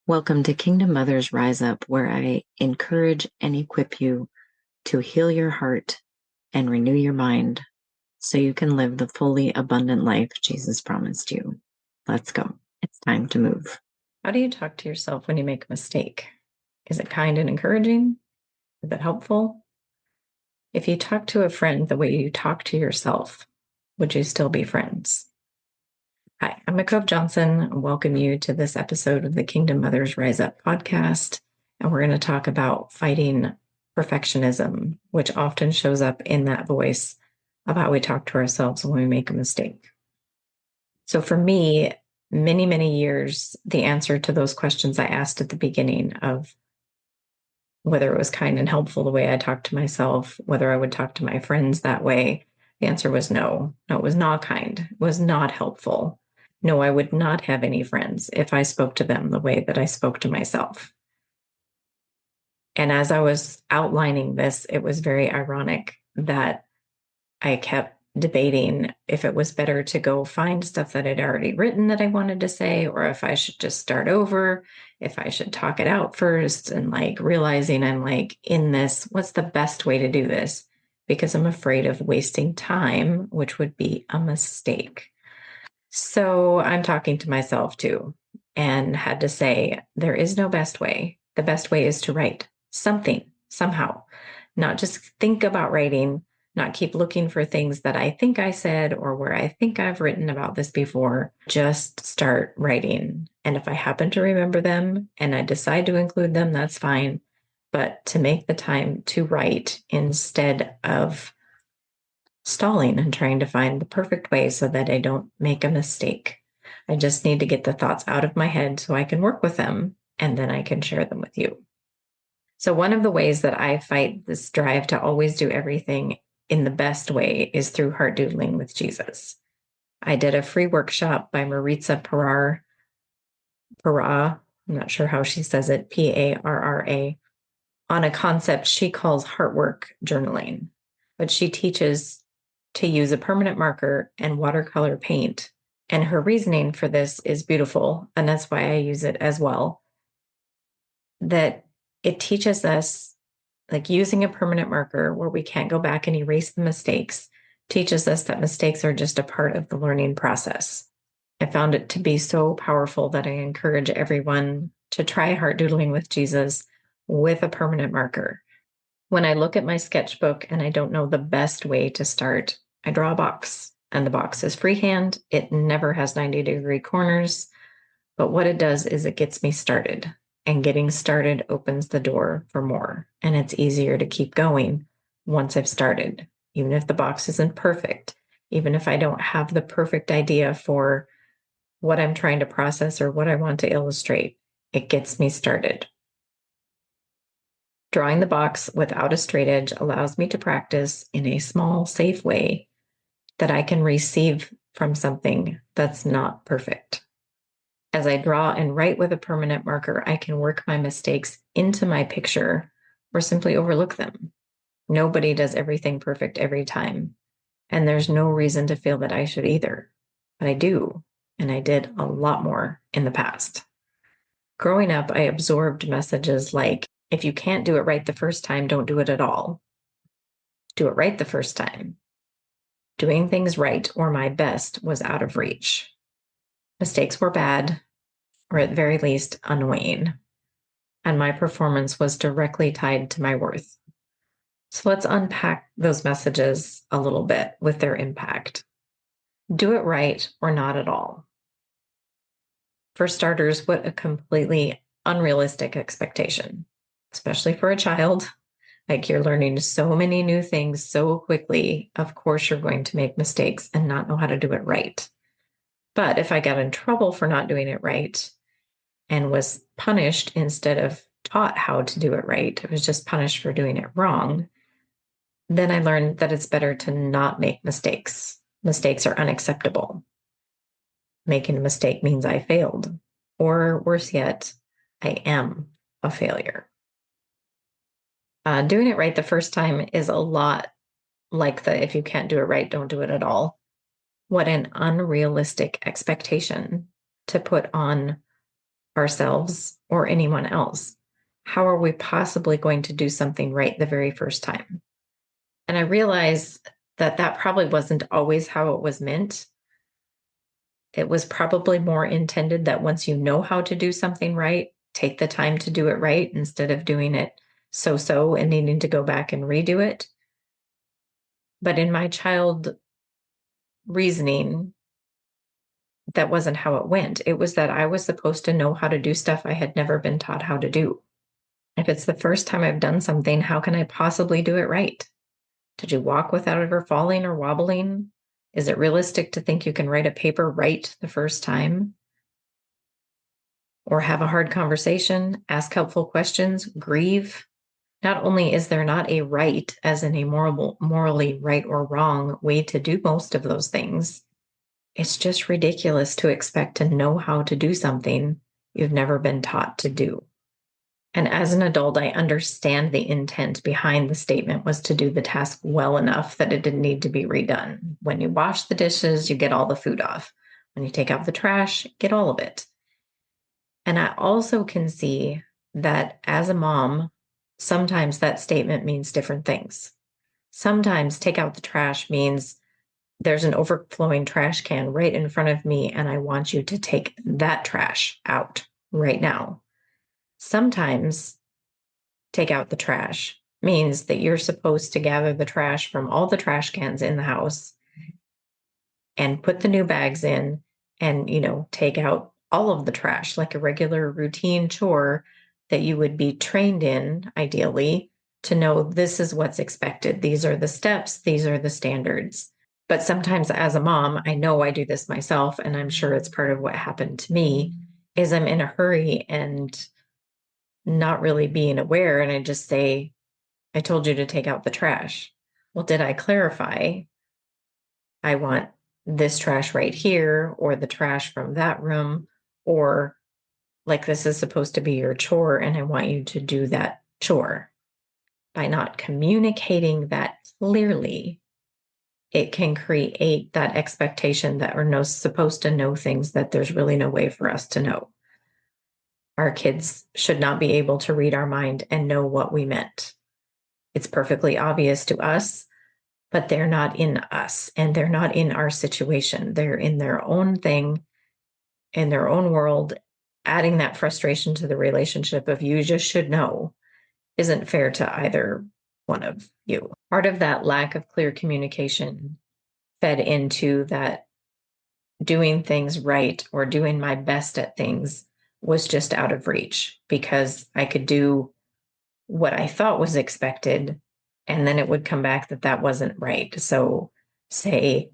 Welcome to Kingdom Mothers Rise Up, where I encourage and equip you to heal your heart and renew your mind so you can live the fully abundant life Jesus promised you. Let's go. It's time to move. How do you talk to yourself when you make a mistake? Is it kind and encouraging? Is it helpful? If you talk to a friend the way you talk to yourself, would you still be friends? Hi, I'm McCove Johnson. I welcome you to this episode of the Kingdom Mothers Rise Up podcast. And we're going to talk about fighting perfectionism, which often shows up in that voice of how we talk to ourselves when we make a mistake. So for me, many, many years, the answer to those questions I asked at the beginning of whether it was kind and helpful the way I talked to myself, whether I would talk to my friends that way, the answer was no. No, it was not kind. It was not helpful. No, I would not have any friends if I spoke to them the way that I spoke to myself. And as I was outlining this, it was very ironic that I kept debating if it was better to go find stuff that I'd already written that I wanted to say, or if I should just start over, if I should talk it out first, and realizing I'm in this, what's the best way to do this? Because I'm afraid of wasting time, which would be a mistake. So I'm talking to myself too, and had to say, there is no best way. The best way is to write something, somehow, not just think about writing, not keep looking for things that I think I said or where I think I've written about this before. Just start writing. And if I happen to remember them and I decide to include them, that's fine. But to make the time to write instead of stalling and trying to find the perfect way so that I don't make a mistake. I just need to get the thoughts out of my head so I can work with them and then I can share them with you. So one of the ways that I fight this drive to always do everything in the best way is through heart doodling with Jesus. I did a free workshop by Maritza Parra, I'm not sure how she says it, Parra, on a concept she calls heart work journaling. But she teaches to use a permanent marker and watercolor paint. And her reasoning for this is beautiful, and that's why I use it as well. That it teaches us, using a permanent marker where we can't go back and erase the mistakes, teaches us that mistakes are just a part of the learning process. I found it to be so powerful that I encourage everyone to try heart doodling with Jesus with a permanent marker. When I look at my sketchbook and I don't know the best way to start, I draw a box, and the box is freehand. It never has 90-degree corners, but what it does is it gets me started, and getting started opens the door for more, and it's easier to keep going once I've started, even if the box isn't perfect, even if I don't have the perfect idea for what I'm trying to process or what I want to illustrate. It gets me started. Drawing the box without a straight edge allows me to practice in a small, safe way that I can receive from something that's not perfect. As I draw and write with a permanent marker, I can work my mistakes into my picture or simply overlook them. Nobody does everything perfect every time, and there's no reason to feel that I should either. But I do, and I did a lot more in the past. Growing up, I absorbed messages like, if you can't do it right the first time, don't do it at all. Do it right the first time. Doing things right or my best was out of reach. Mistakes were bad, or at the very least, annoying. And my performance was directly tied to my worth. So let's unpack those messages a little bit with their impact. Do it right or not at all. For starters, what a completely unrealistic expectation, especially for a child. You're learning so many new things so quickly. Of course, you're going to make mistakes and not know how to do it right. But if I got in trouble for not doing it right and was punished instead of taught how to do it right, I was just punished for doing it wrong, then I learned that it's better to not make mistakes. Mistakes are unacceptable. Making a mistake means I failed, or worse yet, I am a failure. Doing it right the first time is a lot like the if you can't do it right, don't do it at all. What an unrealistic expectation to put on ourselves or anyone else. How are we possibly going to do something right the very first time? And I realized that that probably wasn't always how it was meant. It was probably more intended that once you know how to do something right, take the time to do it right instead of doing it so and needing to go back and redo it. But in my child reasoning, that wasn't how it went. It was that I was supposed to know how to do stuff I had never been taught how to do. If it's the first time I've done something, how can I possibly do it right? Did you walk without ever falling or wobbling? Is it realistic to think you can write a paper right the first time? Or have a hard conversation, ask helpful questions, grieve? Not only is there not a right, as in a morally right or wrong way to do most of those things, it's just ridiculous to expect to know how to do something you've never been taught to do. And as an adult, I understand the intent behind the statement was to do the task well enough that it didn't need to be redone. When you wash the dishes, you get all the food off. When you take out the trash, get all of it. And I also can see that as a mom, sometimes that statement means different things. Sometimes take out the trash means there's an overflowing trash can right in front of me, and I want you to take that trash out right now. Sometimes take out the trash means that you're supposed to gather the trash from all the trash cans in the house and put the new bags in and, take out all of the trash like a regular routine chore that you would be trained in, ideally, to know this is what's expected. These are the steps, these are the standards. But sometimes as a mom, I know I do this myself, and I'm sure it's part of what happened to me, is I'm in a hurry and not really being aware. And I just say, I told you to take out the trash. Well, did I clarify? I want this trash right here, or the trash from that room, or like this is supposed to be your chore, and I want you to do that chore. By not communicating that clearly, it can create that expectation that we're supposed to know things that there's really no way for us to know. Our kids should not be able to read our mind and know what we meant. It's perfectly obvious to us, but they're not in us and they're not in our situation. They're in their own thing, in their own world. Adding that frustration to the relationship of you just should know isn't fair to either one of you. Part of that lack of clear communication fed into that doing things right or doing my best at things was just out of reach because I could do what I thought was expected, and then it would come back that that wasn't right. So, say,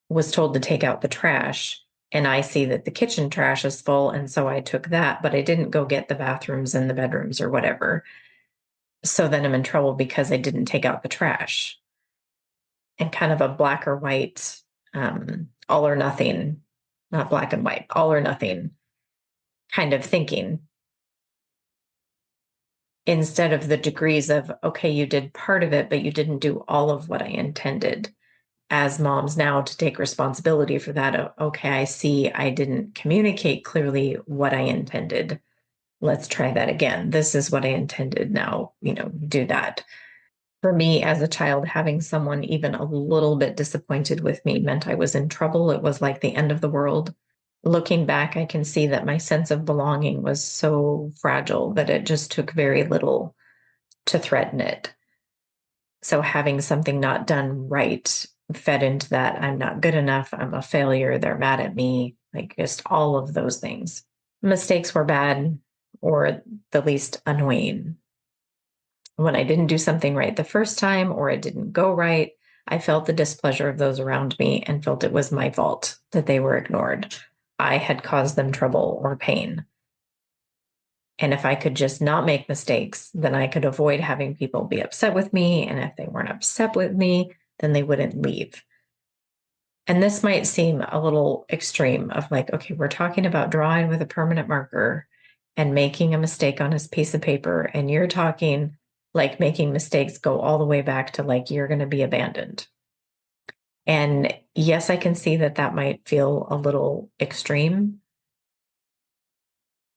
was told to take out the trash, and I see that the kitchen trash is full, and so I took that, but I didn't go get the bathrooms and the bedrooms or whatever. So then I'm in trouble because I didn't take out the trash. And kind of a black or white, all or nothing, not black and white, all or nothing kind of thinking instead of the degrees of, okay, you did part of it, but you didn't do all of what I intended. As moms now to take responsibility for that. Okay, I see I didn't communicate clearly what I intended. Let's try that again. This is what I intended. Now, do that. For me as a child, having someone even a little bit disappointed with me meant I was in trouble. It was like the end of the world. Looking back, I can see that my sense of belonging was so fragile that it just took very little to threaten it. So having something not done right fed into that. I'm not good enough. I'm a failure. They're mad at me. Like just all of those things. Mistakes were bad or the least annoying. When I didn't do something right the first time or it didn't go right, I felt the displeasure of those around me and felt it was my fault that they were ignored. I had caused them trouble or pain. And if I could just not make mistakes, then I could avoid having people be upset with me. And if they weren't upset with me, then they wouldn't leave. And this might seem a little extreme of like, okay, we're talking about drawing with a permanent marker and making a mistake on a piece of paper. And you're talking like making mistakes go all the way back to like, you're going to be abandoned. And yes, I can see that that might feel a little extreme.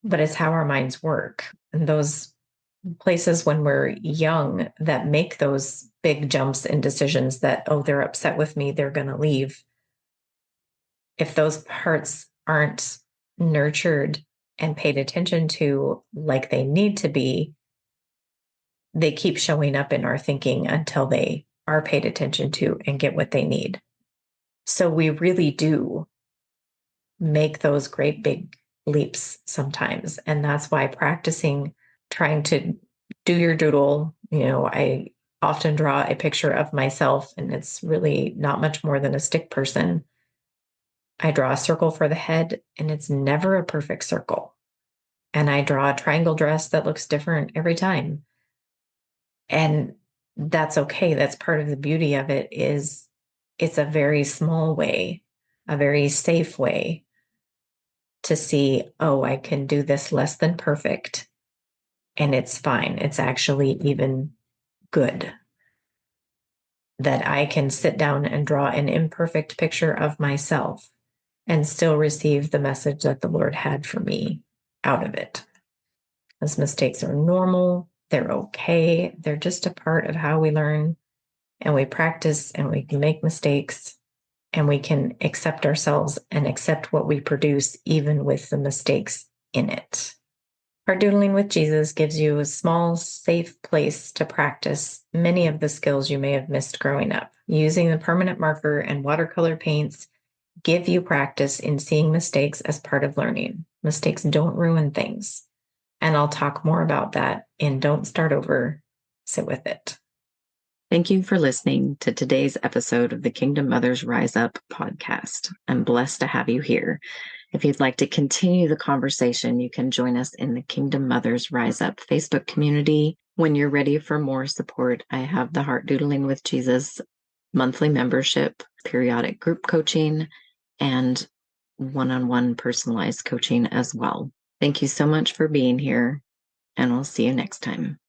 but it's how our minds work. And those places when we're young that make those big jumps and decisions that, oh, they're upset with me, they're going to leave. If those parts aren't nurtured and paid attention to like they need to be, they keep showing up in our thinking until they are paid attention to and get what they need. So we really do make those great big leaps sometimes. And that's why practicing trying to do your doodle, I often draw a picture of myself, and it's really not much more than a stick person. I draw a circle for the head, and it's never a perfect circle. And I draw a triangle dress that looks different every time. And that's okay. That's part of the beauty of it is it's a very small way, a very safe way to see, oh, I can do this less than perfect and it's fine. It's actually even good that I can sit down and draw an imperfect picture of myself and still receive the message that the Lord had for me out of it. Those mistakes are normal. They're okay. They're just a part of how we learn and we practice and we can make mistakes and we can accept ourselves and accept what we produce, even with the mistakes in it. Art Doodling with Jesus gives you a small, safe place to practice many of the skills you may have missed growing up. Using the permanent marker and watercolor paints give you practice in seeing mistakes as part of learning. Mistakes don't ruin things. And I'll talk more about that in Don't Start Over, Sit With It. Thank you for listening to today's episode of the Kingdom Mothers Rise Up podcast. I'm blessed to have you here. If you'd like to continue the conversation, you can join us in the Kingdom Mothers Rise Up Facebook community. When you're ready for more support, I have the Heart Doodling with Jesus monthly membership, periodic group coaching, and one-on-one personalized coaching as well. Thank you so much for being here, and we'll see you next time.